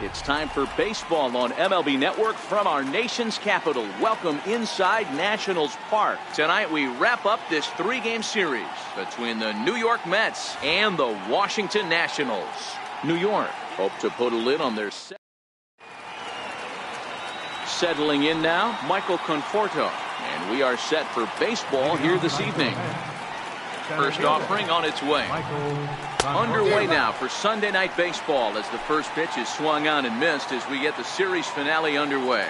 It's time for baseball on MLB Network from our nation's capital. Welcome inside Nationals Park. Tonight we wrap up this three-game series between the New York Mets and the Washington Nationals. New York hope to put a lid on their set. Settling in now, Michael Conforto. And we are set for baseball here this evening. First offering on its way. Underway now for Sunday Night Baseball as the first pitch is swung on and missed as we get the series finale underway.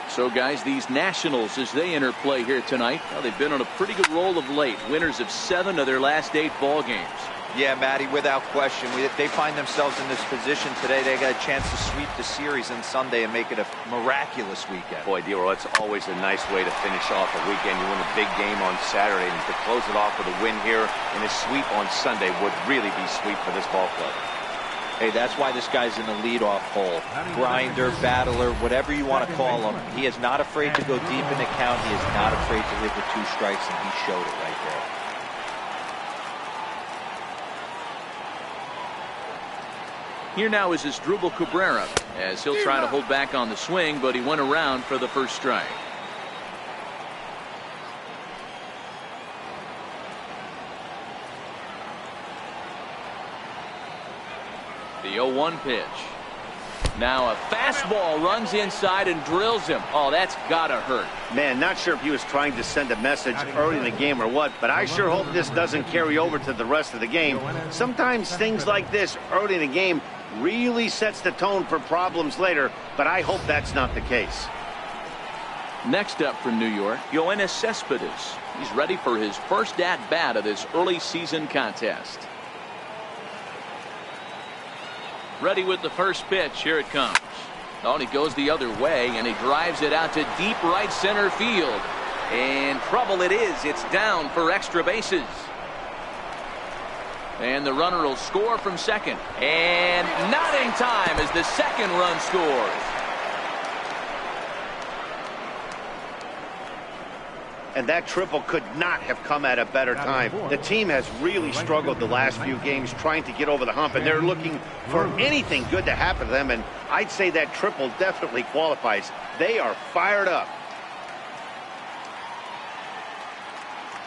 So guys, these Nationals, as they enter play here tonight, well, they've been on a pretty good roll of late. Winners of 7 of their last 8 ball games. Yeah, Matty, without question. They find themselves in this position today. They got a chance to sweep the series on Sunday and make it a miraculous weekend. Boy, Dero, it's always a nice way to finish off a weekend. You win a big game on Saturday, and to close it off with a win here and a sweep on Sunday would really be sweet for this ball club. Hey, that's why this guy's in the leadoff hole. Grinder, battler, whatever you want to call him. He is not afraid to go deep in the count. He is not afraid to hit the 2 strikes, and he showed it right there. Here now is Asdrubal Cabrera as he'll try to hold back on the swing, but he went around for the first strike. The 0-1 pitch. Now a fastball runs inside and drills him. Oh, that's gotta hurt. Man, not sure if he was trying to send a message early in the game or what, but I sure hope this doesn't carry over to the rest of the game. Sometimes things like this early in the game really sets the tone for problems later, but I hope that's not the case. Next up for New York, Yoenis Cespedes. He's ready for his first at-bat of this early season contest. Ready with the first pitch. Here it comes. Oh, and he goes the other way, and he drives it out to deep right center field. And trouble it is. It's down for extra bases. And the runner will score from second. And not in time as the second run scores. And that triple could not have come at a better time. The team has really struggled the last few games trying to get over the hump, and they're looking for anything good to happen to them, and I'd say that triple definitely qualifies. They are fired up.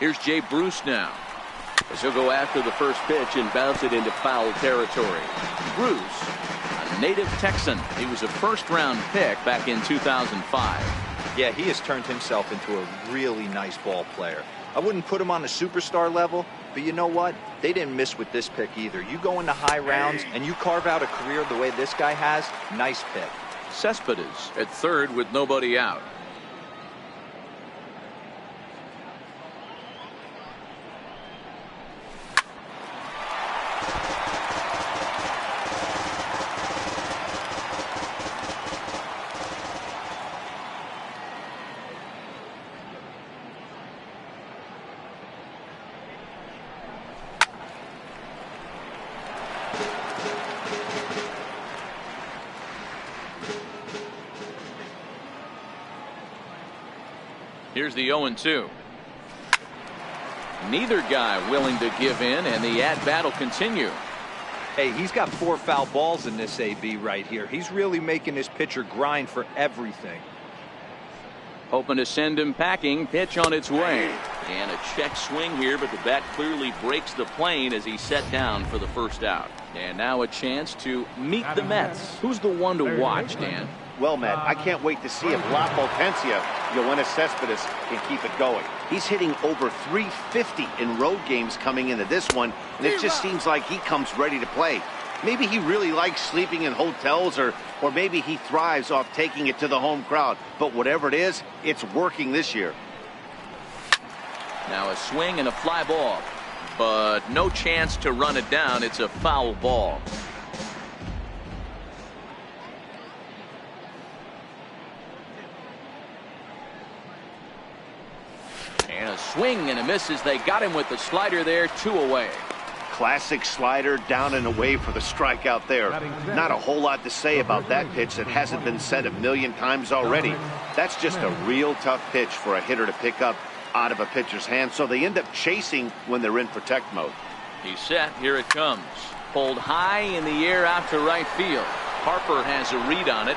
Here's Jay Bruce now, as he'll go after the first pitch and bounce it into foul territory. Bruce, a native Texan. He was a first-round pick back in 2005. Yeah, he has turned himself into a really nice ball player. I wouldn't put him on the superstar level, but you know what? They didn't miss with this pick either. You go into high rounds and you carve out a career the way this guy has, nice pick. Cespedes at third with nobody out. Here's the 0-2. Neither guy willing to give in, and the at-bat will continue. Hey, he's got 4 foul balls in this AB right here. He's really making this pitcher grind for everything. Hoping to send him packing. Pitch on its way. And a check swing here, but the bat clearly breaks the plane as he's set down for the first out. And now a chance to meet the Mets. Who's the one to watch, Dan? Well, Matt, I can't wait to see if La Potencia, Yoenis Cespedes, can keep it going. He's hitting over .350 in road games coming into this one, and it just seems like he comes ready to play. Maybe he really likes sleeping in hotels, or maybe he thrives off taking it to the home crowd. But whatever it is, it's working this year. Now a swing and a fly ball, but no chance to run it down. It's a foul ball. And a swing and a miss as they got him with the slider there, 2 away. Classic slider, down and away for the strikeout there. Not a whole lot to say about that pitch that hasn't been said a million times already. That's just a real tough pitch for a hitter to pick up out of a pitcher's hand, so they end up chasing when they're in protect mode. He's set. Here it comes. Pulled high in the air out to right field. Harper has a read on it.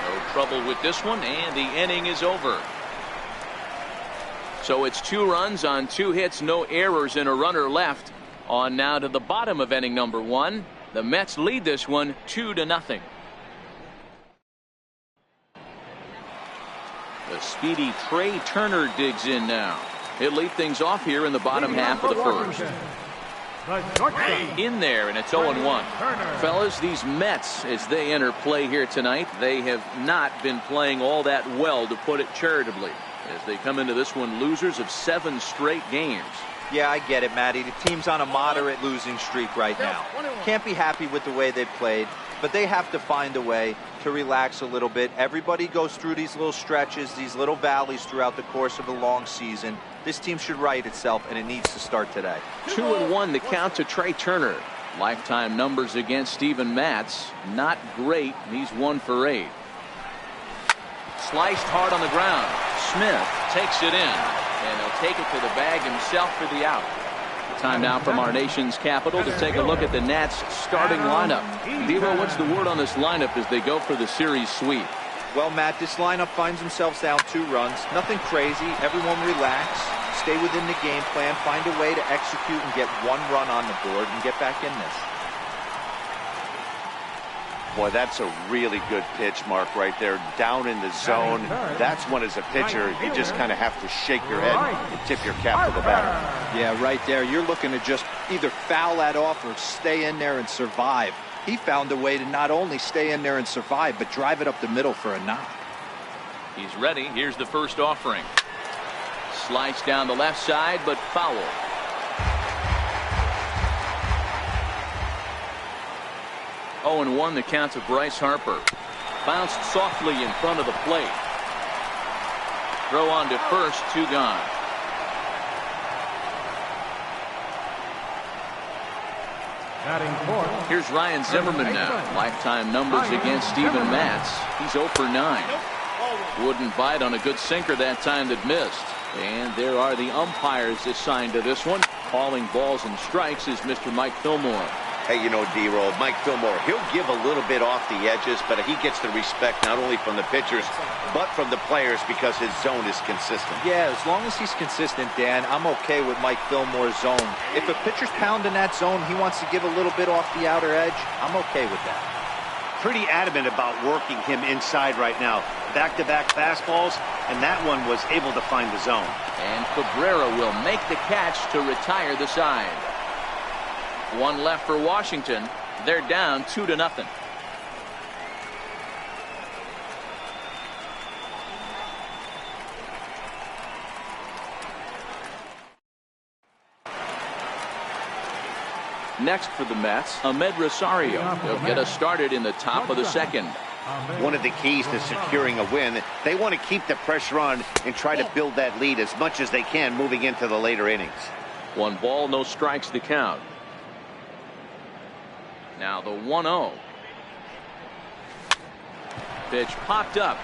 No trouble with this one, and the inning is over. So it's 2 runs on 2 hits, no errors, and a runner left. On now to the bottom of inning number 1. The Mets lead this one 2-0. The speedy Trey Turner digs in now. He'll lead things off here in the bottom half of the first. In there, and it's 0-1. Fellas, these Mets, as they enter play here tonight, they have not been playing all that well, to put it charitably, as they come into this one losers of 7 straight games. Yeah, I get it, Matty. The team's on a moderate losing streak right now. Can't be happy with the way they played, but they have to find a way to relax a little bit. Everybody goes through these little stretches, these little valleys throughout the course of a long season. This team should right itself, and it needs to start today. 2-1 the count to Trey Turner. Lifetime numbers against Steven Matz, not great. He's 1 for 8. Sliced hard on the ground. Smith takes it in, and he'll take it to the bag himself for the out. Time now from our nation's capital to take a look at the Nats starting lineup. Devo, what's the word on this lineup as they go for the series sweep? Well, Matt, this lineup finds themselves down 2 runs. Nothing crazy. Everyone relax. Stay within the game plan. Find a way to execute and get 1 run on the board and get back in this. Boy, that's a really good pitch, Mark, right there. Down in the zone. That's when, as a pitcher, you just kind of have to shake your head and tip your cap to the batter. Yeah, right there. You're looking to just either foul that off or stay in there and survive. He found a way to not only stay in there and survive, but drive it up the middle for a knock. He's ready. Here's the first offering. Sliced down the left side, but foul. Oh, and 1 the count to Bryce Harper. Bounced softly in front of the plate. Throw on to first, 2 gone. Here's Ryan Zimmerman now. Lifetime numbers against Steven Matz. He's 0 for 9. Wouldn't bite on a good sinker that time that missed. And there are the umpires assigned to this one. Calling balls and strikes is Mr. Mike Fillmore. Hey, you know, D-Roll, Mike Fillmore, he'll give a little bit off the edges, but he gets the respect not only from the pitchers, but from the players because his zone is consistent. Yeah, as long as he's consistent, Dan, I'm okay with Mike Fillmore's zone. If a pitcher's pounding that zone, he wants to give a little bit off the outer edge, I'm okay with that. Pretty adamant about working him inside right now. Back-to-back fastballs, and that one was able to find the zone. And Cabrera will make the catch to retire the side. 1 left for Washington. They're down 2-0. Next for the Mets, Ahmed Rosario. He'll get us started in the top of the second. One of the keys to securing a win, they want to keep the pressure on and try to build that lead as much as they can moving into the later innings. 1 ball, no strikes to count. Now the 1-0. Pitch popped up.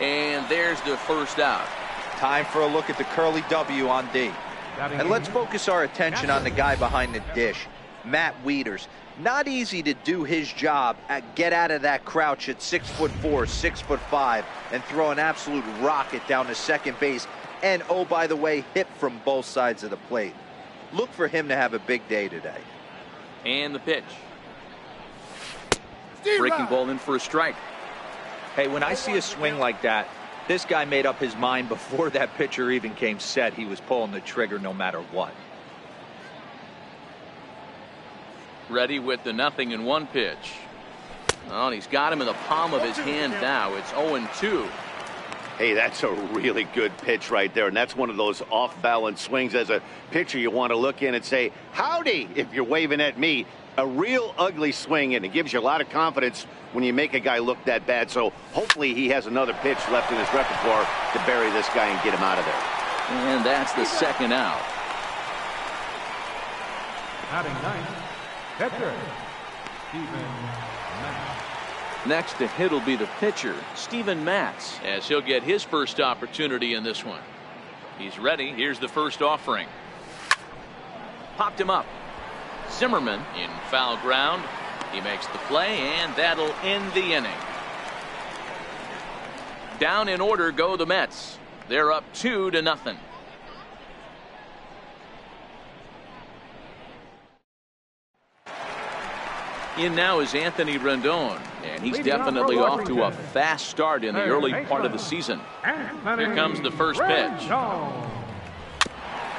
And there's the first out. Time for a look at the curly W on D. And let's focus our attention on the guy behind the dish, Matt Wieters. Not easy to do his job at get out of that crouch at 6'4", 6'5", and throw an absolute rocket down to second base. And, oh, by the way, hit from both sides of the plate. Look for him to have a big day today. And the pitch. Breaking ball in for a strike. Hey, when I see a swing like that, this guy made up his mind before that pitcher even came set. He was pulling the trigger no matter what. Ready with the 0-1 pitch. Oh, and he's got him in the palm of his hand now. It's 0-2. Hey, that's a really good pitch right there, and that's one of those off-balance swings. As a pitcher, you want to look in and say, howdy, if you're waving at me. A real ugly swing, and it gives you a lot of confidence when you make a guy look that bad. So hopefully he has another pitch left in his repertoire to bury this guy and get him out of there. And that's the second out. Batting ninth, pitcher, Steven Matz. Next to hit will be the pitcher, Steven Matz, as he'll get his first opportunity in this one. He's ready. Here's the first offering. Popped him up. Zimmerman in foul ground. He makes the play, and that'll end the inning. Down in order go the Mets. They're up 2-0. In now is Anthony Rendon, and he's definitely off to a fast start in the early part of the season. Here comes the first pitch.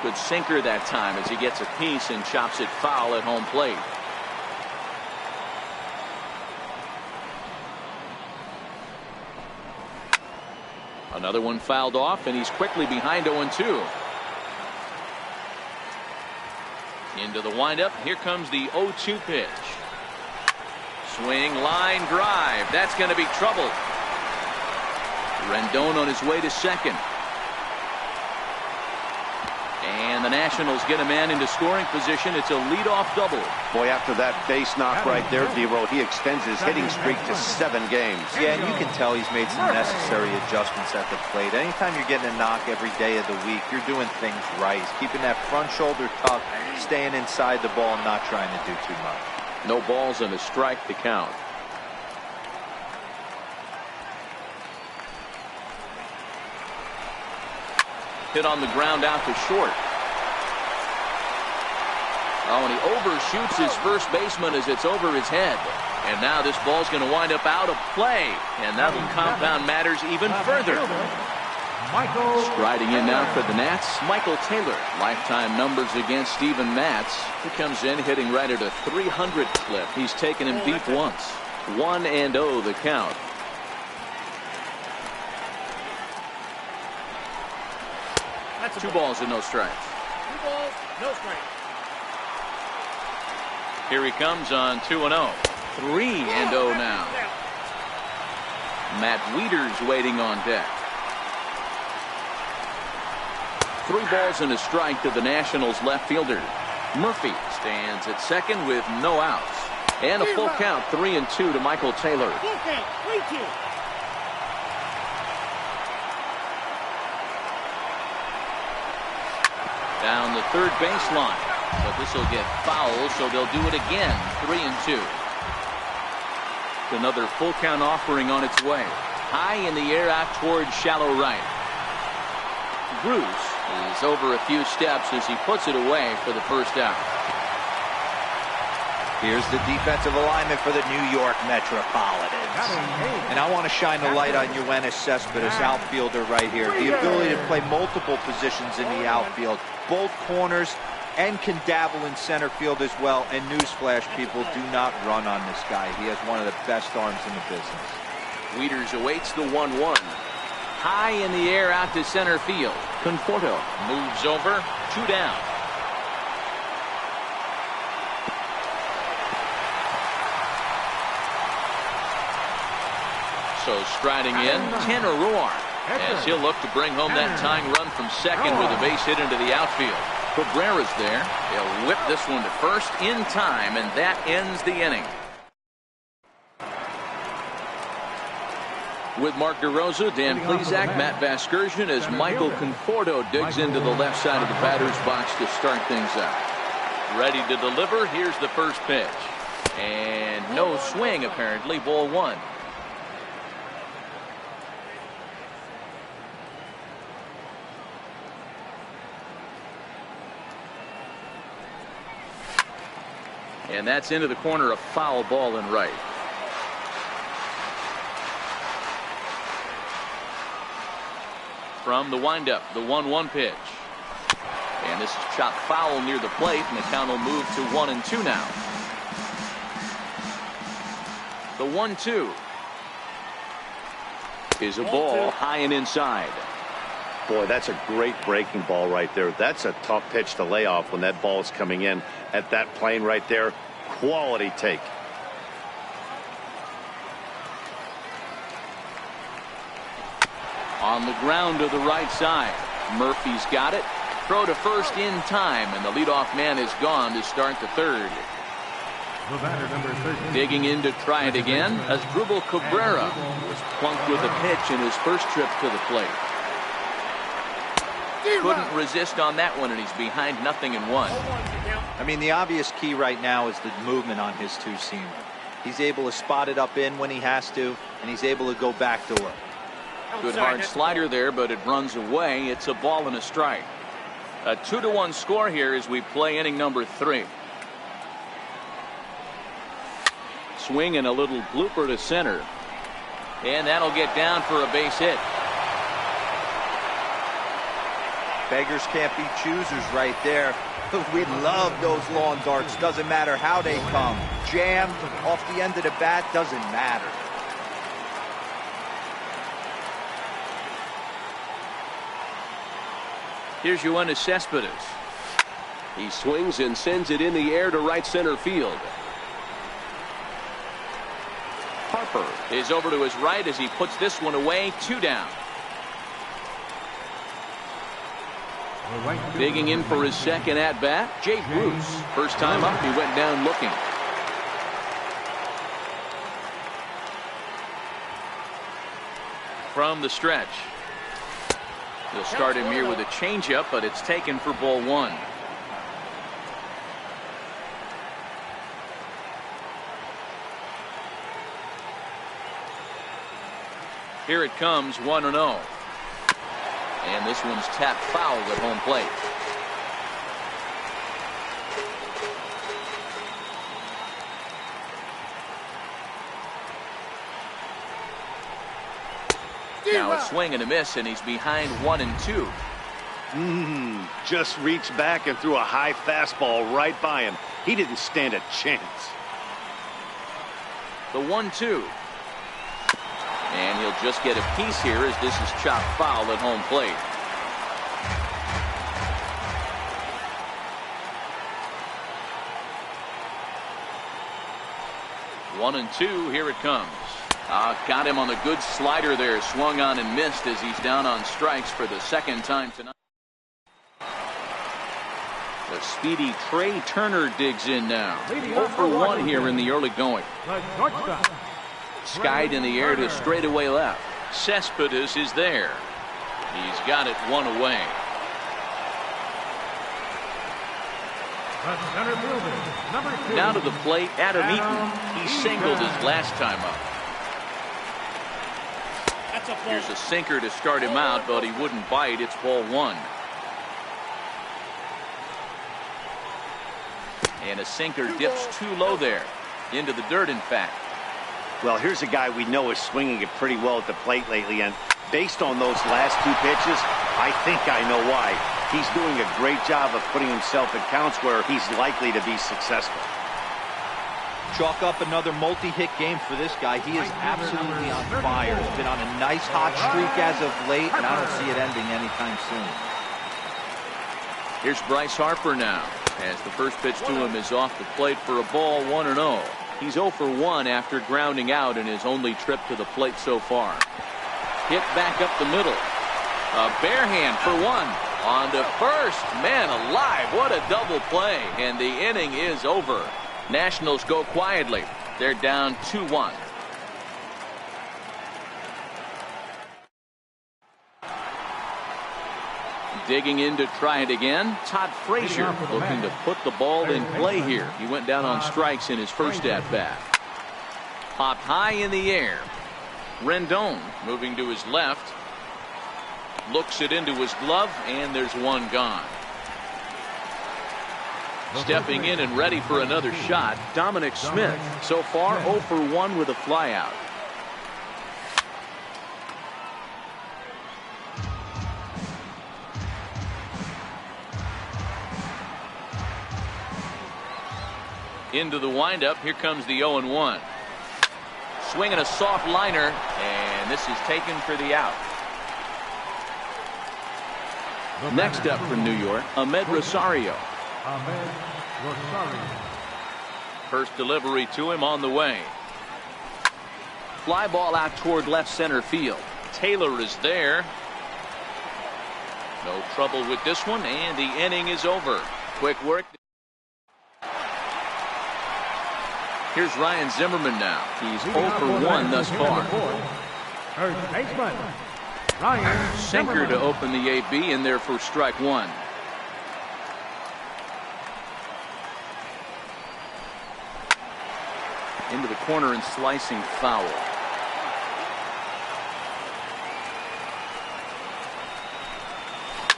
Good sinker that time as he gets a piece and chops it foul at home plate. Another one fouled off, and he's quickly behind 0-2. Into the windup. Here comes the 0-2 pitch. Swing, line, drive. That's going to be trouble. Rendon on his way to second. And the Nationals get a man into scoring position. It's a leadoff double. Boy, after that base knock right there, D-Row, he extends his hitting streak to 7 games. Yeah, and you can tell he's made some necessary adjustments at the plate. Anytime you're getting a knock every day of the week, you're doing things right. He's keeping that front shoulder tucked, staying inside the ball, and not trying to do too much. No balls and a strike to count. Hit on the ground out to short. Oh, and he overshoots his first baseman as it's over his head. And now this ball's going to wind up out of play. And that'll compound matters even further. Striding in now for the Nats, Michael Taylor. Lifetime numbers against Steven Matz. He comes in hitting right at a 300 clip. He's taken him deep once. 1-0 the count. That's 2 balls and no strikes. 2 balls, no strikes. Here he comes on 2-0. 3-0 now. Matt Wieters waiting on deck. 3 balls and a strike to the Nationals left fielder. Murphy stands at second with no outs. And a full count, 3-2 to Michael Taylor. Full count, 3-2. Down the third baseline. But this will get foul, so they'll do it again. 3-2. Another full count offering on its way. High in the air out towards shallow right. Bruce is over a few steps as he puts it away for the first out. Here's the defensive alignment for the New York Metropolitans. And I want to shine the light on Yoenis Cespedes, outfielder right here. The ability to play multiple positions in the outfield, both corners, and can dabble in center field as well. And newsflash, people, do not run on this guy. He has one of the best arms in the business. Wieters awaits the 1-1. High in the air out to center field. Conforto moves over. 2 down. So striding in, Tanner Roar, as he'll look to bring home that tying run from second with a base hit into the outfield. Cabrera's there. He'll whip this one to first in time, and that ends the inning. With Mark DeRosa, Dan Plesac, Matt Vasgersian, as Michael Conforto digs into the left side of the batter's box to start things out. Ready to deliver. Here's the first pitch. And no swing, apparently. Ball 1. And that's into the corner, a foul ball in right. From the windup, the 1-1 pitch. And this is chopped foul near the plate, and the count will move to 1-2 now. The 1-2 is a ball high and inside. Boy, that's a great breaking ball right there. That's a tough pitch to lay off when that ball is coming in at that plane right there. Quality take. On the ground to the right side. Murphy's got it. Throw to first in time, and the leadoff man is gone to start the third. The batter, number 13. Digging in to try it again, Asdrubal Cabrera was plunked with a pitch in his first trip to the plate. Couldn't resist on that one, and he's behind 0-1. I mean, the obvious key right now is the movement on his 2-seamer. He's able to spot it up in when he has to, and he's able to go backdoor. Good hard slider there, but it runs away. It's a ball and a strike. A 2-1 score here as we play inning number 3. Swing and a little blooper to center. And that'll get down for a base hit. Beggars can't be choosers right there. We love those lawn darts. Doesn't matter how they come. Jammed off the end of the bat, doesn't matter. Here's Yoenis Cespedes. He swings and sends it in the air to right center field. Harper is over to his right as he puts this one away. 2 down. Digging in for his second at bat, Jay Bruce. First time up, he went down looking. From the stretch. He'll start him here with a changeup, but it's taken for ball 1. Here it comes, 1-0. And this one's tapped foul at home plate. Now a swing and a miss, and he's behind 1-2. Just reached back and threw a high fastball right by him. He didn't stand a chance. The 1-2. And he'll just get a piece here as this is chopped foul at home plate. One and 2, here it comes. Got him on the good slider there, swung on and missed as he's down on strikes for the second time tonight. The speedy Trey Turner digs in now. 0 for 1 here in the early going. Skied in the air to straightaway left. Cespedes is there. He's got it 1 away. Now to the plate, Adam Eaton. He singled his last time up. Here's a sinker to start him out, but he wouldn't bite. It's ball 1. And a sinker dips too low there. Into the dirt, in fact. Well, here's a guy we know is swinging it pretty well at the plate lately, and based on those last 2 pitches, I think I know why. He's doing a great job of putting himself in counts where he's likely to be successful. Chalk up another multi-hit game for this guy. He is absolutely on fire. He's been on a nice hot streak as of late, and I don't see it ending anytime soon. Here's Bryce Harper now, as the first pitch to him is off the plate for a ball, 1-0. He's 0 for 1 after grounding out in his only trip to the plate so far. Hit back up the middle. A bare hand for 1. On to first. Man alive, what a double play. And the inning is over. Nationals go quietly. They're down 2-1. Digging in to try it again, Todd Frazier looking to put the ball in play here. He went down on strikes in his first at-bat. Popped high in the air. Rendon moving to his left. Looks it into his glove, and there's 1 gone. Stepping in and ready for another shot, Dominic Smith. So far 0 for 1 with a flyout. Into the windup. Here comes the 0-1. Swinging a soft liner, and this is taken for the out. Next up from New York, Ahmed Rosario. First delivery to him on the way. Fly ball out toward left center field. Taylor is there. No trouble with this one, and the inning is over. Quick work. Here's Ryan Zimmerman now. He's 0 for 1 thus far. First baseman, Ryan Sinker to open the AB, and there for strike 1. Into the corner and slicing foul.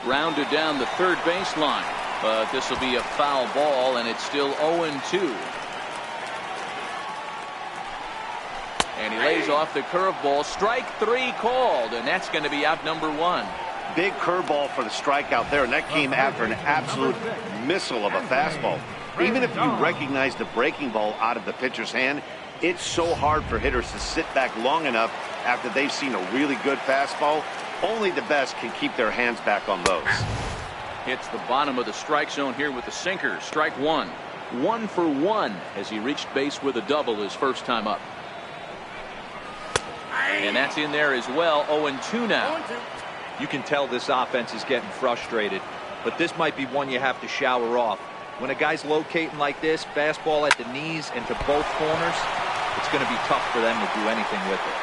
Rounded down the third baseline, but this will be a foul ball, and it's still 0-2. And he lays off the curveball. Strike 3 called, and that's going to be out number 1. Big curveball for the strikeout there, and that came after an absolute missile of a fastball. Even if you recognize the breaking ball out of the pitcher's hand, it's so hard for hitters to sit back long enough after they've seen a really good fastball. Only the best can keep their hands back on those. Hits the bottom of the strike zone here with the sinker. Strike 1. 1 for 1 as he reached base with a double his first time up. And that's in there as well. 0-2 now. You can tell this offense is getting frustrated, but this might be one you have to shower off. When a guy's locating like this, fastball at the knees and to both corners, it's going to be tough for them to do anything with it.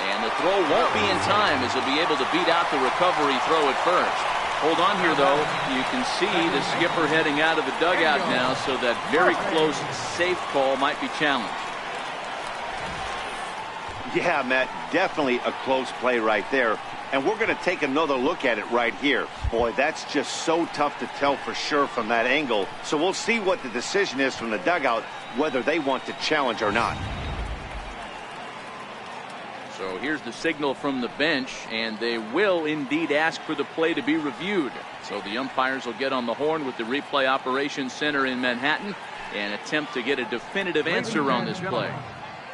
And the throw won't be in time as he'll be able to beat out the recovery throw at first. Hold on here, though. You can see the skipper heading out of the dugout now, so that very close, safe call might be challenged. Yeah, Matt, definitely a close play right there. And we're going to take another look at it right here. Boy, that's just so tough to tell for sure from that angle. So we'll see what the decision is from the dugout, whether they want to challenge or not. So here's the signal from the bench, and they will indeed ask for the play to be reviewed. So the umpires will get on the horn with the replay operations center in Manhattan and attempt to get a definitive answer on this play.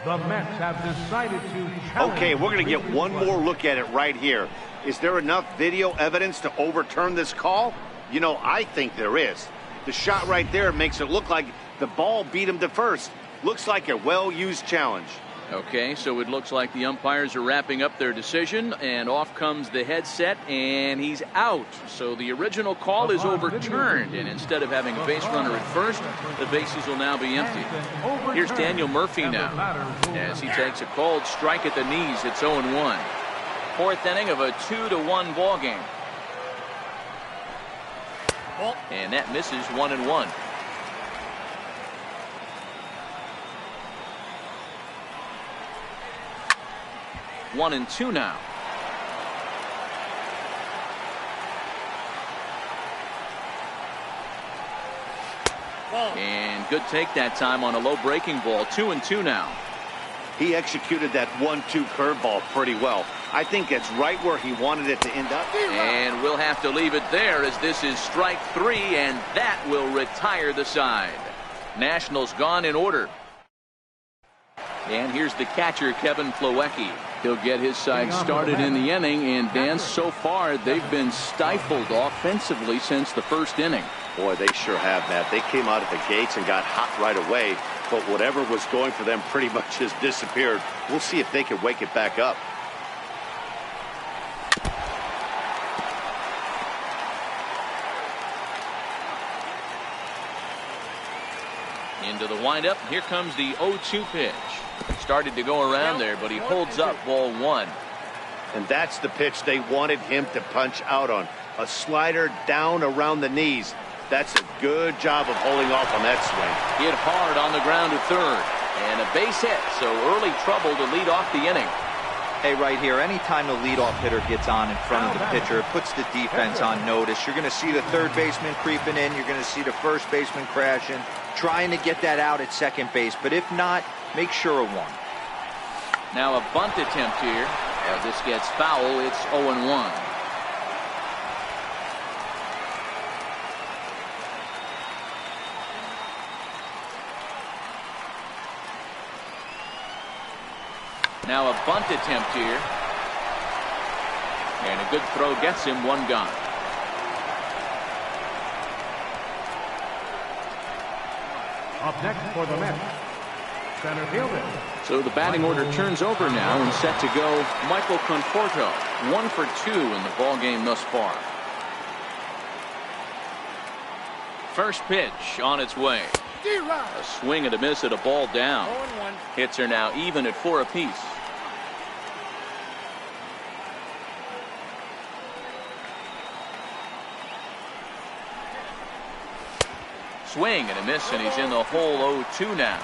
The Mets have decided to challenge. Okay, we're going to get one more look at it right here. Is there enough video evidence to overturn this call? You know, I think there is. The shot right there makes it look like the ball beat him to first. Looks like a well-used challenge. Okay, so it looks like the umpires are wrapping up their decision, and off comes the headset, and he's out. So the original call is overturned, and instead of having a base runner at first, the bases will now be empty. Here's Daniel Murphy now as he takes a called strike at the knees. It's 0-1. Fourth inning of a 2-1 ball game. And that misses 1-1. 1-2 now. And good take that time on a low breaking ball. 2-2 now. He executed that 1-2 curveball pretty well. I think it's right where he wanted it to end up. And we'll have to leave it there as this is strike 3, and that will retire the side. Nationals gone in order. And here's the catcher, Kevin Plawecki. He'll get his side started in the inning, and Dan, so far they've been stifled offensively since the first inning. Boy, they sure have, Matt. They came out of the gates and got hot right away, but whatever was going for them pretty much has disappeared. We'll see if they can wake it back up. Into the windup. Here comes the 0-2 pitch. Started to go around there, but he holds up ball 1. And that's the pitch they wanted him to punch out on. A slider down around the knees. That's a good job of holding off on that swing. Hit hard on the ground to third. And a base hit, so early trouble to lead off the inning. Hey, right here, anytime the leadoff hitter gets on in front of the pitcher, it puts the defense on notice. You're going to see the third baseman creeping in. You're going to see the first baseman crashing, trying to get that out at second base. But if not, make sure of one. Now a bunt attempt here. This gets foul. It's 0-1. Now a bunt attempt here. And a good throw gets him one gone. Up next for the Mets, center fielder. So the batting order turns over now and set to go Michael Conforto. 1 for 2 in the ball game thus far. First pitch on its way. A swing and a miss at a ball down. Hits are now even at 4 apiece. Swing and a miss, and he's in the hole 0-2 now.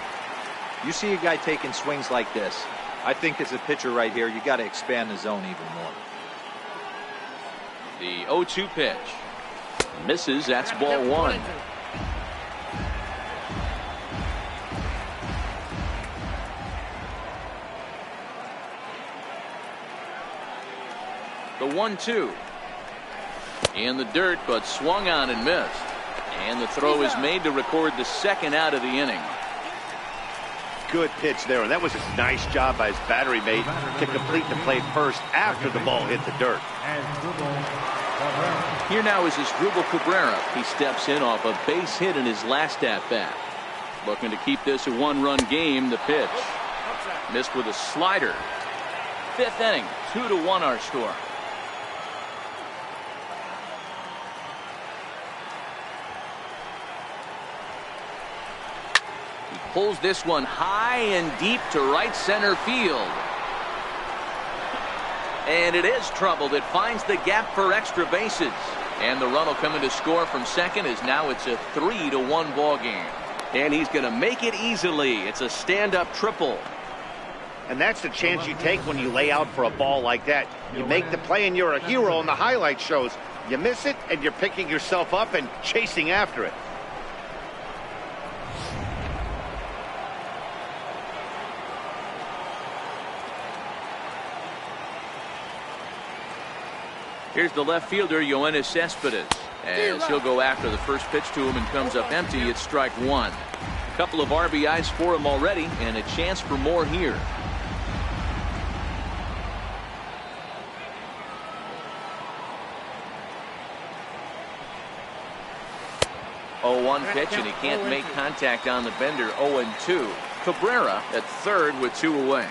You see a guy taking swings like this. I think as a pitcher right here, you got to expand the zone even more. The 0-2 pitch. Misses. That's ball one. The 1-2. In the dirt, but swung on and missed. And the throw is made to record the second out of the inning. Good pitch there, and that was a nice job by his battery mate to complete the play first after the ball hit the dirt. Here now is Asdrubal Cabrera. He steps in off a base hit in his last at-bat. Looking to keep this a one-run game. The pitch missed with a slider. Fifth inning, 2-1 our score. Pulls this one high and deep to right center field. And it is troubled. It finds the gap for extra bases. And the run will come in to score from second as now it's a 3-1 ball game. And he's going to make it easily. It's a stand-up triple. And that's the chance you take when you lay out for a ball like that. You make the play and you're a hero in the highlight shows. You miss it and you're picking yourself up and chasing after it. Here's the left fielder, Yoenis Cespedes, as he'll go after the first pitch to him and comes up empty. It's strike one. A couple of RBIs for him already, and a chance for more here. 0-1 pitch, and he can't make contact on the bender. 0-2. Cabrera at third with two away.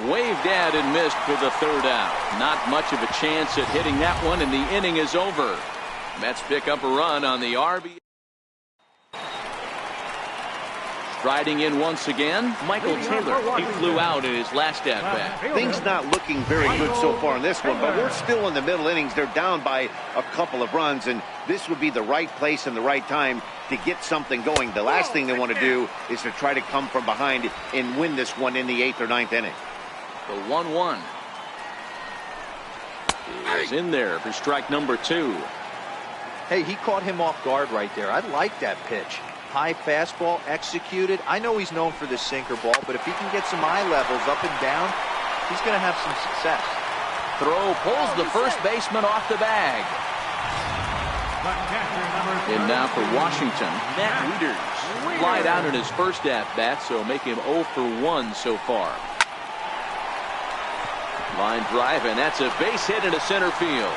Waved at and missed for the third out. Not much of a chance at hitting that one, and the inning is over. Mets pick up a run on the RBI. Striding in once again, Michael Taylor. He flew out in his last at-bat. Things not looking very good so far in this one, but we're still in the middle innings. They're down by a couple of runs, and this would be the right place and the right time to get something going. The last thing they want to do is to try to come from behind and win this one in the 8th or 9th inning. The 1-1 is in there for strike number 2. Hey, he caught him off guard right there. I like that pitch. High fastball executed. I know he's known for the sinker ball, but if he can get some eye levels up and down, he's going to have some success. Throw pulls the first baseman off the bag. And now for Washington, Matt Wieters. Flied out in his first at-bat, so make him 0 for 1 so far. Line drive, and that's a base hit into center field.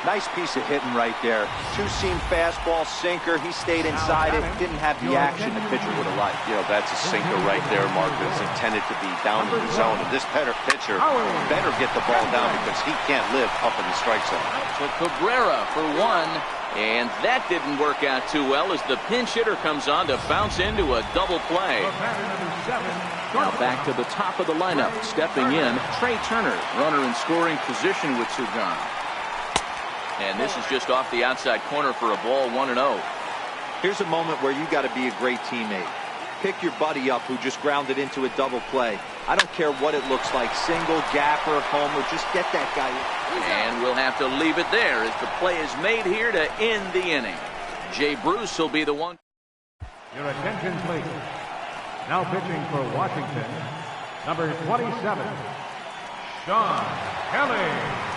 Nice piece of hitting right there. Two-seam fastball, sinker. He stayed inside it. Didn't have the action the pitcher would have liked. You know, that's a sinker right there, Mark. It's intended to be down in the zone. And this pitcher better get the ball down because he can't live up in the strike zone. To Cabrera for 1, and that didn't work out too well as the pinch hitter comes on to bounce into a double play. Now back to the top of the lineup. Stepping in, Trey Turner, runner in scoring position with 2 gone. And this is just off the outside corner for a ball, 1-0. Here's a moment where you got to be a great teammate. Pick your buddy up who just grounded into a double play. I don't care what it looks like, single, gapper, homer, just get that guy. And we'll have to leave it there as the play is made here to end the inning. Jay Bruce will be the one. Your attention, please. Now pitching for Washington, number 27, Sean Kelly.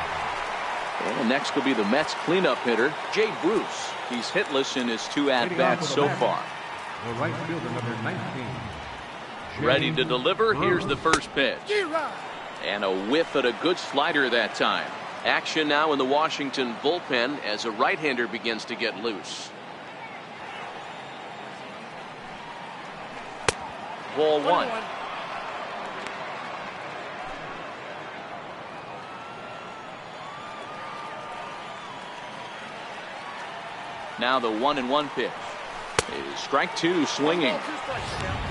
And next will be the Mets cleanup hitter, Jay Bruce. He's hitless in his 2 at-bats so far. The right fielder, number 19. Ready to deliver. Here's the first pitch. And a whiff at a good slider that time. Action now in the Washington bullpen as a right-hander begins to get loose. Ball 1. Now the 1-1 pitch is Strike two, swinging.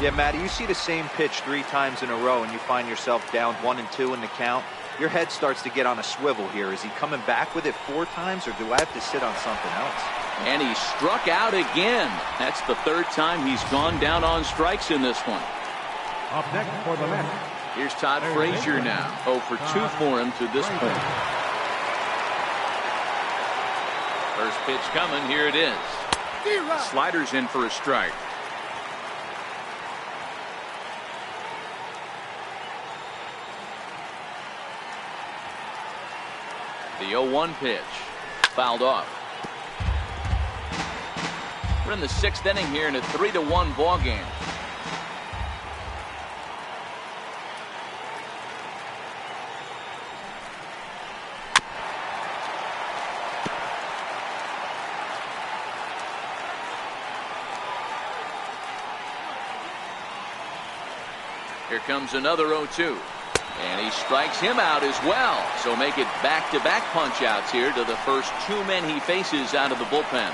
Yeah, Matty, you see the same pitch 3 times in a row and you find yourself down 1 and 2 in the count. Your head starts to get on a swivel here. Is he coming back with it 4 times, or do I have to sit on something else? And he struck out again. That's the 3rd time he's gone down on strikes in this one. Up next for the Mets. Here's Todd Frazier now. 0 for 2 for him to this point. First pitch coming. Here it is. Sliders in for a strike. The 0-1 pitch. Fouled off. We're in the 6th inning here in a 3-1 ball game. Here comes another 0-2. And he strikes him out as well. So make it back-to-back punch-outs here to the first 2 men he faces out of the bullpen.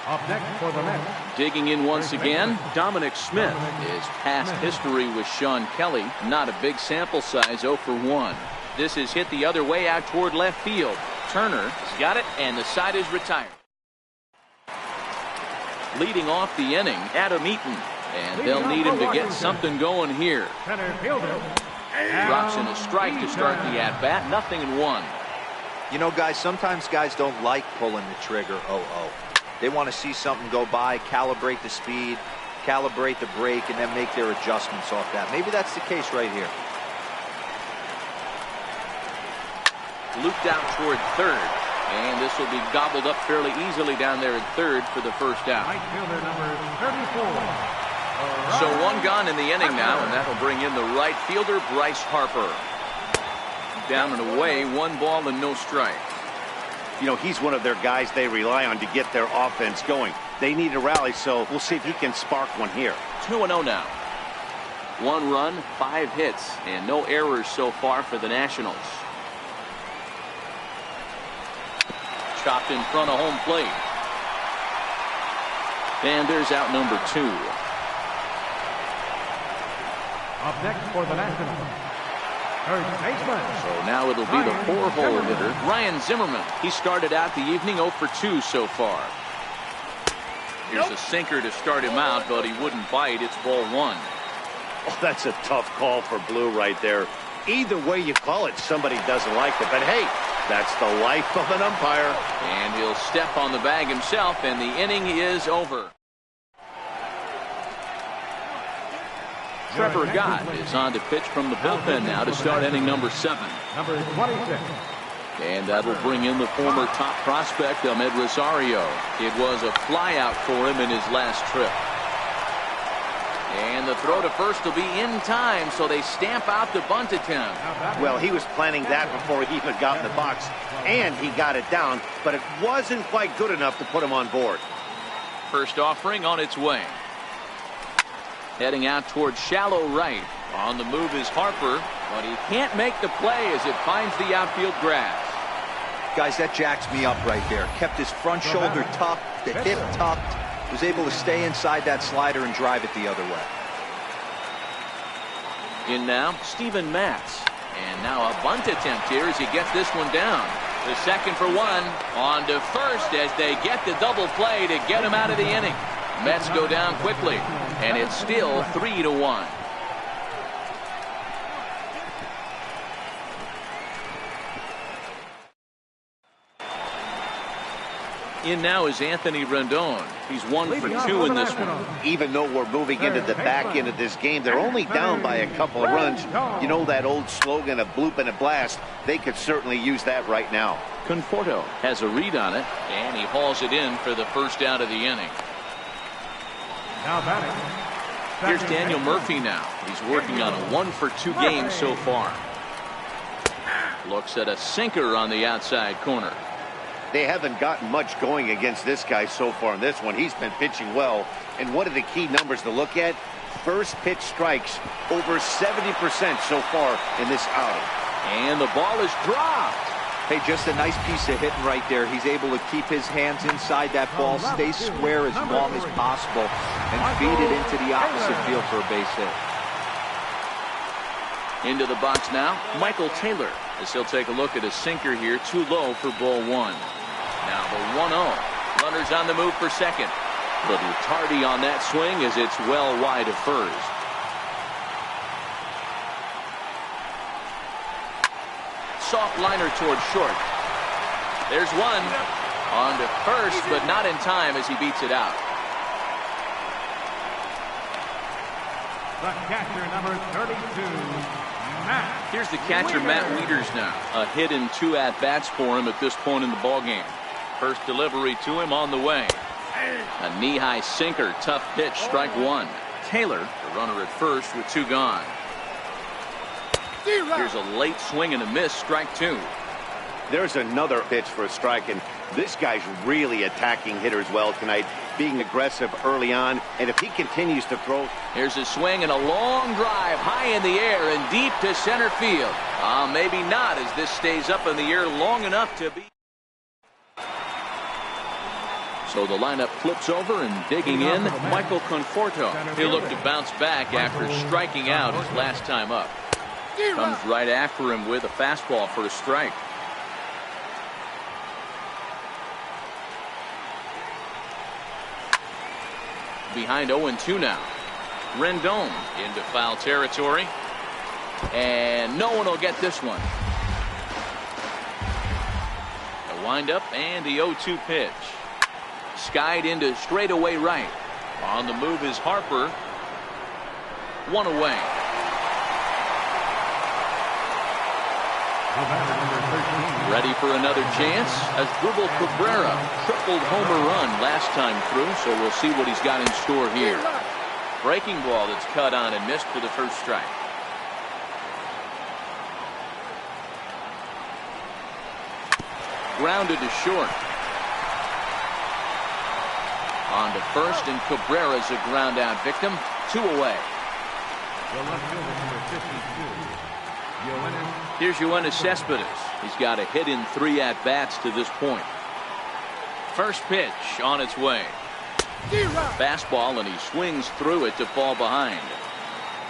Up next for the Mets. Digging in once again, Dominic Smith. His past history with Sean Kelly, not a big sample size, 0 for 1. This is hit the other way out toward left field. Turner has got it, and the side is retired. Leading off the inning, Adam Eaton. And they'll need him to get something going here. Center fielder. Drops in a strike to start the at-bat. 0-1. You know, guys, sometimes guys don't like pulling the trigger 0-0. They want to see something go by, calibrate the speed, calibrate the brake, and then make their adjustments off that. Maybe that's the case right here. Looped out toward third. And this will be gobbled up fairly easily down there at third for the first out. Right fielder number 34. So 1 gone in the inning now, and that'll bring in the right fielder, Bryce Harper. Down and away, 1 ball and no strike. You know, he's one of their guys they rely on to get their offense going. They need a rally, so we'll see if he can spark one here. 2-0 now. 1 run, 5 hits, and no errors so far for the Nationals. Chopped in front of home plate. And there's out number 2. Up next for the Nationals. Third baseman. So now it'll be the 4-hole hitter, Ryan Zimmerman. He started out the evening 0 for 2 so far. Here's a sinker to start him out, but he wouldn't bite. It's ball 1. Oh, that's a tough call for Blue right there. Either way you call it, somebody doesn't like it. But hey, that's the life of an umpire. And he'll step on the bag himself, and the inning is over. Trevor Gott is on to pitch from the bullpen now to start inning number 7. Number 26. And that'll bring in the former top prospect, Ahmed Rosario. It was a flyout for him in his last trip. And the throw to first will be in time, so they stamp out the bunt attempt. Well, he was planning that before he even got in the box, and he got it down, but it wasn't quite good enough to put him on board. First offering on its way. Heading out towards shallow right. On the move is Harper, but he can't make the play as it finds the outfield grass. Guys, that jacks me up right there. Kept his front shoulder tucked, the hip tucked, was able to stay inside that slider and drive it the other way. In now, Steven Matz. And now a bunt attempt here as he gets this one down. The second for 1. On to first as they get the double play to get him out of the inning. Mets go down quickly, and it's still 3-1. In now is Anthony Rendon. He's 1 for 2 in this one. Even though we're moving into the back end of this game, they're only down by a couple of runs. You know that old slogan, a bloop and a blast? They could certainly use that right now. Conforto has a read on it, and he hauls it in for the first out of the inning. Now batting. Here's Daniel Murphy now. He's working on a 1 for 2 game so far. Looks at a sinker on the outside corner. They haven't gotten much going against this guy so far in this one. He's been pitching well. And one of the key numbers to look at, first pitch strikes, over 70% so far in this outing. And the ball is dropped. Hey, just a nice piece of hitting right there. He's able to keep his hands inside that ball, stay square as long as possible, and feed it into the opposite field for a base hit. Into the box now, Michael Taylor, as he'll take a look at a sinker here, too low for ball one. Now the 1-0. Runners on the move for second. Little tardy on that swing as it's well wide of first. Soft liner towards short. There's one. On to first, but not in time as he beats it out. The catcher, number 32, Matt. Here's the catcher, Matt Wieters now. A hit in 2 at-bats for him at this point in the ballgame. First delivery to him on the way. A knee-high sinker, tough pitch, strike one. Taylor, the runner at first with 2 gone. Here's a late swing and a miss, strike 2. There's another pitch for a strike, and this guy's really attacking hitters well tonight, being aggressive early on, and if he continues to throw. Here's a swing and a long drive high in the air and deep to center field. Maybe not, as this stays up in the air long enough to be. So the lineup flips over, and digging in, Michael Conforto. He'll look to bounce back after striking out his last time up. Comes right after him with a fastball for a strike. Behind 0-2 now. Rendon into foul territory. And no one will get this one. A windup and the 0-2 pitch. Skied into straightaway right. On the move is Harper. 1 away. Ready for another chance as Asdrubal Cabrera tripled homer run last time through, so we'll see what he's got in store here. Breaking ball that's cut on and missed for the first strike. Grounded to short. On to first, and Cabrera's a ground out victim. 2 away. Here's Yoenis Cespedes. He's got a hit in 3 at-bats to this point. First pitch on its way. Fastball, and he swings through it to fall behind.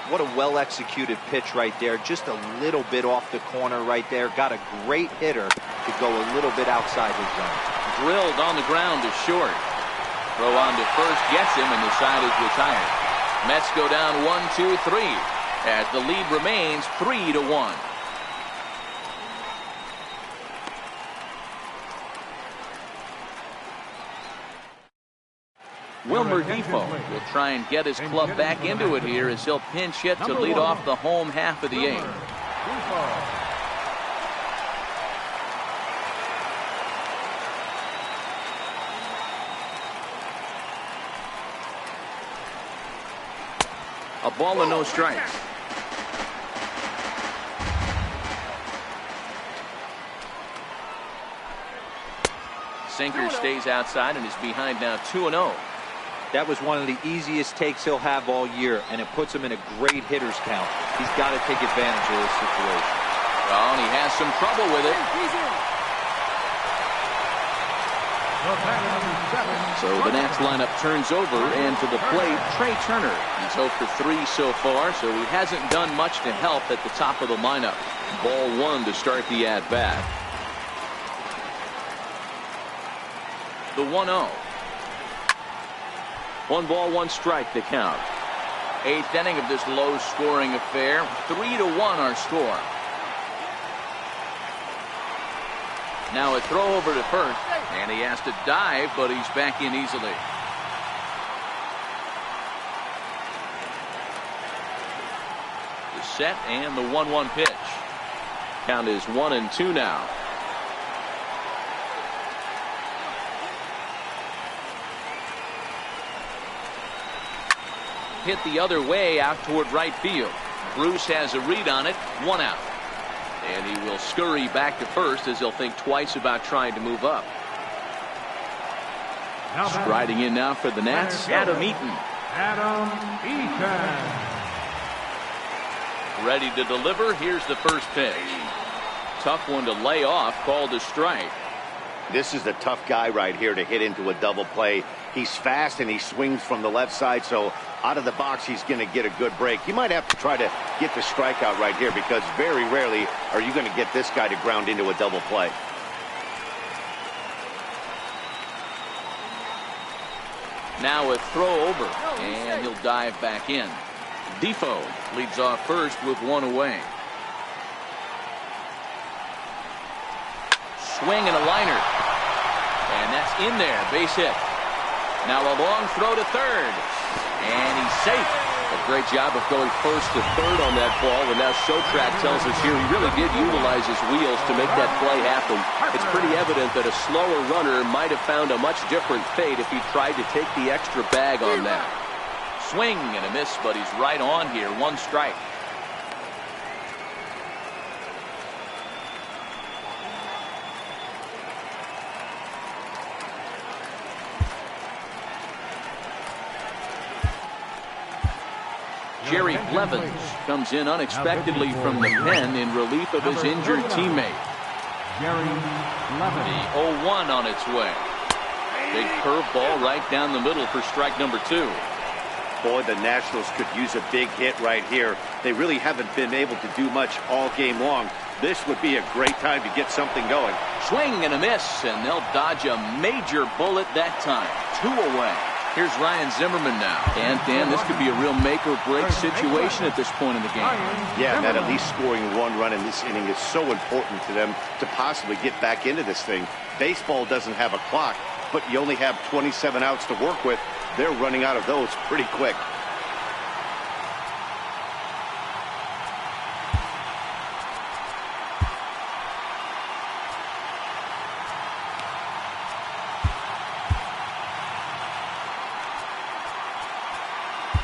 What a well-executed pitch right there. Just a little bit off the corner right there. Got a great hitter to go a little bit outside his zone. Drilled on the ground to short. Throw on to first gets him, and the side is retired. Mets go down 1-2-3 as the lead remains 3-1. Wilmer Depot will try and get his club back into it here as he'll pinch hit to lead off the home half of the 8th. A ball and no strikes. Sinker stays outside and is behind now 2-0. That was one of the easiest takes he'll have all year, and it puts him in a great hitter's count. He's got to take advantage of this situation. Well, and he has some trouble with it. So the Nats lineup turns over, and to the plate, Trey Turner. He's 0 for 3 so far, so he hasn't done much to help at the top of the lineup. Ball 1 to start the at-bat. The 1-0. 1 ball, 1 strike to count. 8th inning of this low-scoring affair. 3-1 our score. Now a throw over to first, and he has to dive, but he's back in easily. The set and the 1-1 pitch. Count is 1-2 now. Hit the other way out toward right field. Bruce has a read on it. 1 out. And he will scurry back to first as he'll think twice about trying to move up. Striding in now for the Nats, Adam Eaton. Ready to deliver. Here's the first pitch. tough one to lay off, called a strike. This is the tough guy right here to hit into a double play. He's fast and he swings from the left side, so out of the box he's going to get a good break. You might have to try to get the strikeout right here because very rarely are you going to get this guy to ground into a double play. Now a throw over, and he'll dive back in. Defoe leads off first with one away. Swing and a liner. And that's in there, base hit. Now a long throw to third. And he's safe. A great job of going first to third on that ball. And now Showtrack tells us here he really did utilize his wheels to make that play happen. It's pretty evident that a slower runner might have found a much different fate if he tried to take the extra bag on that. Swing and a miss, but he's right on here. One strike. Jerry Blevins comes in unexpectedly from the pen in relief of his injured teammate. Jerry Blevins. The 0-1 on its way. Big curveball right down the middle for strike number 2. Boy, the Nationals could use a big hit right here. They really haven't been able to do much all game long. This would be a great time to get something going. Swing and a miss, and they'll dodge a major bullet that time. 2 away. Here's Ryan Zimmerman now. And, Dan, this could be a real make-or-break situation at this point in the game. Yeah, Matt, at least scoring 1 run in this inning is so important to them to possibly get back into this thing. Baseball doesn't have a clock, but you only have 27 outs to work with. They're running out of those pretty quick.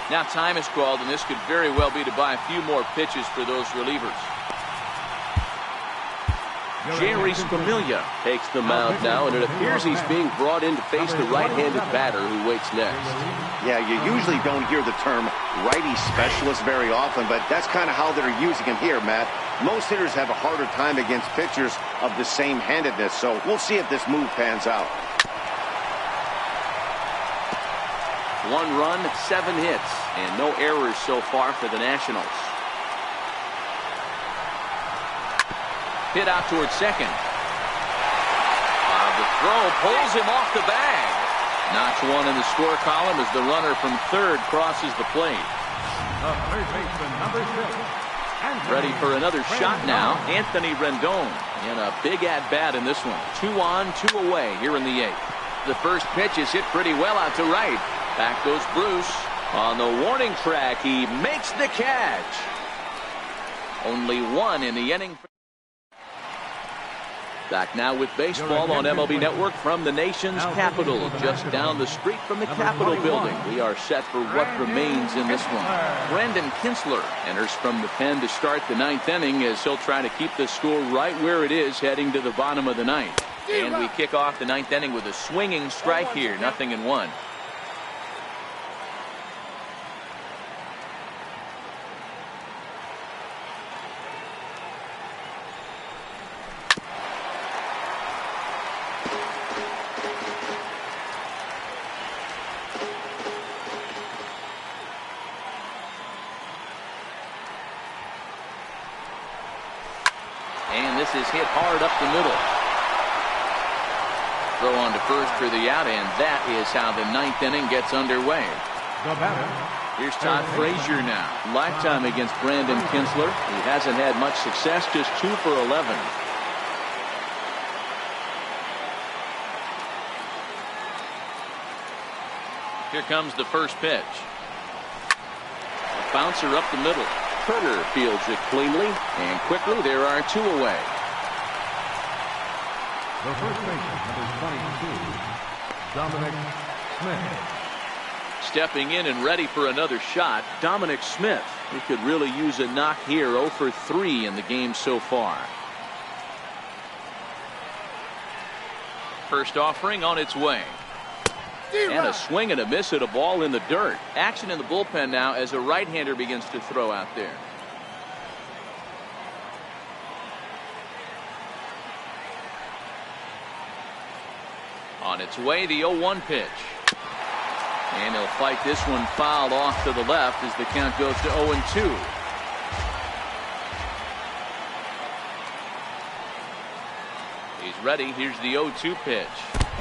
Now time is called, and this could very well be to buy a few more pitches for those relievers. Jerry Familia takes the mound now, and it appears he's being brought in to face the right-handed batter who waits next. Yeah, you usually don't hear the term righty specialist very often, but that's kind of how they're using him here, Matt. Most hitters have a harder time against pitchers of the same handedness, so we'll see if this move pans out. 1 run, 7 hits, and no errors so far for the Nationals. Hit out towards second. The throw pulls him off the bag. Notch 1 in the score column as the runner from third crosses the plate. Third baseman, number 6. Ready for another shot now, Anthony Rendon. And a big at-bat in this one. 2 on, 2 away here in the 8th. The first pitch is hit pretty well out to right. Back goes Bruce. On the warning track, he makes the catch. Only 1 in the inning. Back now with baseball on MLB Network from the nation's capital, just down the street from the Capitol building. We are set for what remains in this one. Brandon Kinsler enters from the pen to start the 9th inning as he'll try to keep the score right where it is heading to the bottom of the 9th. And we kick off the 9th inning with a swinging strike here, 0-1. And this is hit hard up the middle. Throw on to first for the out, and that is how the 9th inning gets underway. The batter. Here's Todd Frazier now. Lifetime against Brandon Kinsler. He hasn't had much success, just 2 for 11. Here comes the first pitch. A bouncer up the middle. Turner fields it cleanly, and quickly there are 2 away. The first baseman, number 22, Dominic Smith. Stepping in and ready for another shot, Dominic Smith. He could really use a knock here. 0 for 3 in the game so far. First offering on its way. And a swing and a miss at a ball in the dirt. Action in the bullpen now as a right-hander begins to throw out there. On its way, the 0-1 pitch. And he'll fight this one fouled off to the left as the count goes to 0-2. He's ready. Here's the 0-2 pitch.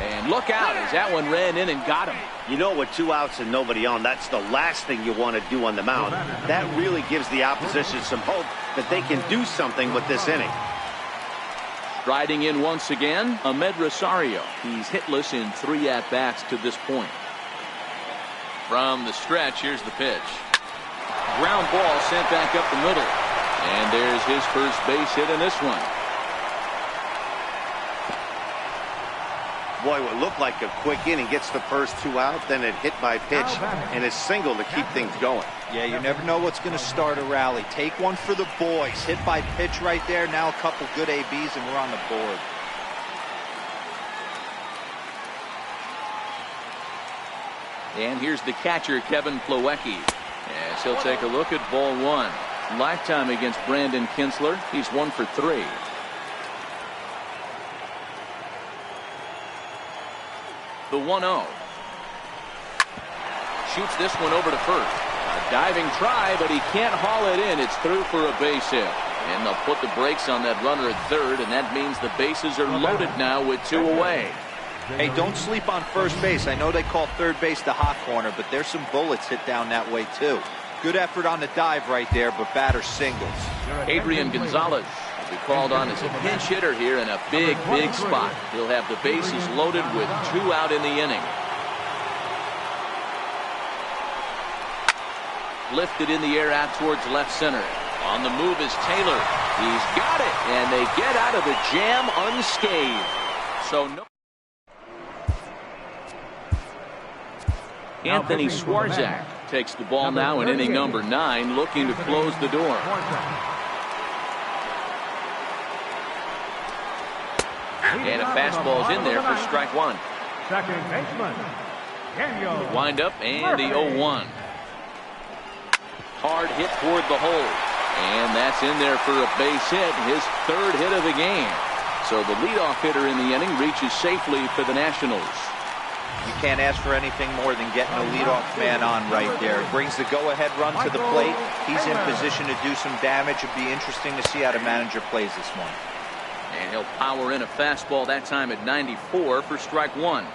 And look out as that one ran in and got him. You know, with 2 outs and nobody on, that's the last thing you want to do on the mound. That really gives the opposition some hope that they can do something with this inning. Striding in once again, Ahmed Rosario. He's hitless in 3 at-bats to this point. From the stretch, here's the pitch. Ground ball sent back up the middle. And there's his first base hit in this one. Boy, what looked like a quick inning gets the first 2 out, then it hit by pitch and a single to keep things going. Yeah, you never know what's going to start a rally. Take one for the boys. Hit by pitch right there. Now a couple good ABs and we're on the board. And here's the catcher, Kevin Plawecki. As he'll take a look at ball 1. Lifetime against Brandon Kinsler. He's 1 for 3. The 1-0. Shoots this one over to first. A diving try, but he can't haul it in. It's through for a base hit. And they'll put the brakes on that runner at third, and that means the bases are loaded now with 2 away. Hey, don't sleep on first base. I know they call third base the hot corner, but there's some bullets hit down that way too. Good effort on the dive right there, but batter singles. Adrian Gonzalez will be called on as a pinch hitter here in a big spot. He'll have the bases loaded with 2 out in the inning. Lifted in the air out towards left center. On the move is Taylor. He's got it, and they get out of the jam unscathed. So no. Anthony Swarzak takes the ball now in inning number 9, looking to close the door. And a fastball's in there for strike 1. Second baseman, Daniel. Wind up and the 0-1. Hard hit toward the hole. And that's in there for a base hit, his 3rd hit of the game. So the leadoff hitter in the inning reaches safely for the Nationals. You can't ask for anything more than getting a leadoff man on right there. Brings the go-ahead run to the plate. He's in position to do some damage. It'd be interesting to see how the manager plays this one. And he'll power in a fastball that time at 94 for strike 1.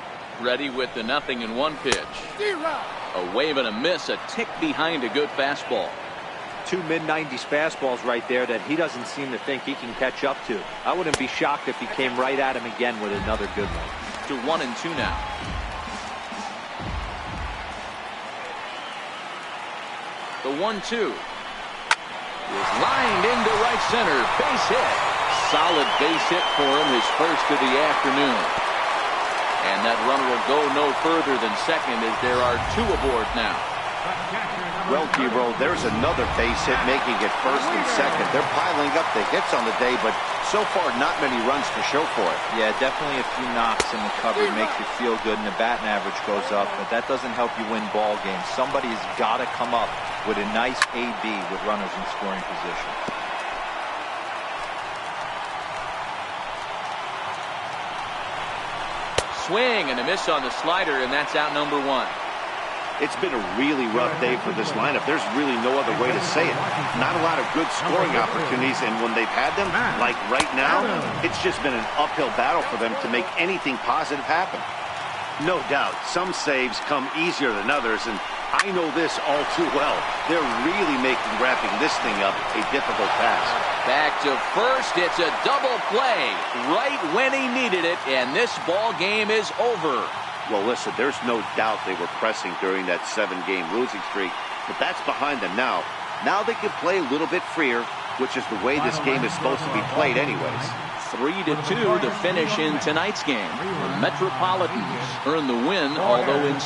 Ready with the 0-1 pitch. A wave and a miss, a tick behind a good fastball. 2 mid-90s fastballs right there that he doesn't seem to think he can catch up to. I wouldn't be shocked if he came right at him again with another good one. To 1-2 now. The 1-2 is lined into right center. Base hit. Solid base hit for him, his first of the afternoon. And that runner will go no further than second as there are 2 aboard now. Well, T-Roll, there's another base hit making it first and second. They're piling up the hits on the day, but so far not many runs to show for it. Yeah, definitely a few knocks in the cover makes you feel good, and the batting average goes up, but that doesn't help you win ball games. Somebody's got to come up with a nice AB with runners in scoring position. Swing and a miss on the slider, and that's out number 1. It's been a really rough day for this lineup. There's really no other way to say it. Not a lot of good scoring opportunities, and when they've had them, like right now, it's just been an uphill battle for them to make anything positive happen. No doubt, some saves come easier than others, and I know this all too well. They're really making wrapping this thing up a difficult task. Back to first. It's a double play right when he needed it, and this ball game is over. Well, listen, there's no doubt they were pressing during that 7-game losing streak, but that's behind them now. Now they can play a little bit freer, which is the way this game is supposed to be played anyways. 3-2 to finish in tonight's game. The Metropolitans earn the win, although in